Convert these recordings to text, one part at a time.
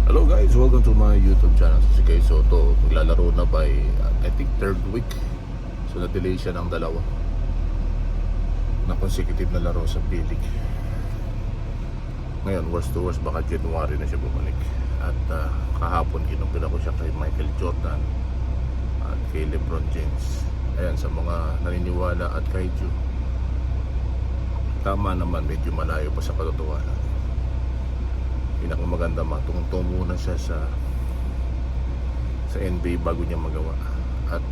Hello guys, welcome to my YouTube channel. Si Kay Soto, maglalaro na by I think third week. So na-delay siya ng dalawa na consecutive na laro sa P-League. Ngayon, worst to worst, baka January na siya bumalik. At kahapon kinumpila ko siya kay Michael Jordan at kay LeBron James. Ayan, sa mga naniniwala at kay Ju, tama naman, medyo malayo pa sa katotohanan. Pinakamaganda, matungtong muna siya sa NBA bago niya magawa. At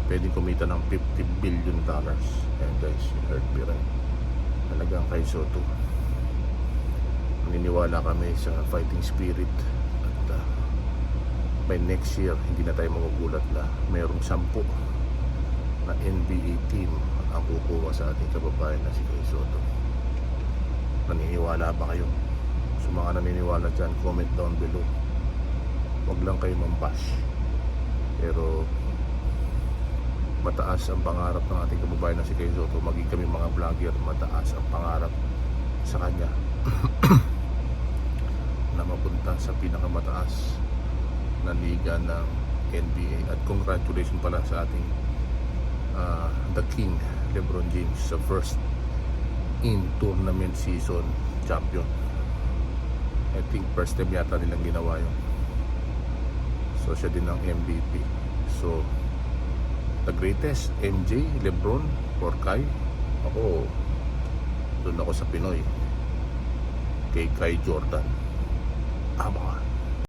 pwedeng kumita ng $50 billion. And guys, you heard me right. Talagang kay Soto, naniniwala kami sa fighting spirit. At by next year, hindi na tayo magugulat na mayroong 10 na NBA team ang kukuha sa ating kababayan na si Kay Soto. Naniniwala ba kayo? Sa mga naniniwala dyan, comment down below. Huwag lang kayo mambash. Pero mataas ang pangarap ng ating kababayan na si Kay Soto. Maging kami mga vlogger, mataas ang pangarap sa kanya na mapunta sa pinakamataas na liga ng NBA. At congratulations pala sa ating the King, LeBron James, sa first in tournament season champion. I think first time yata nilang ginawa yun. So siya din ang MVP. So the greatest, MJ, LeBron, or Kai? Ako, doon ako sa Pinoy, kay Kai Jordan. Tama.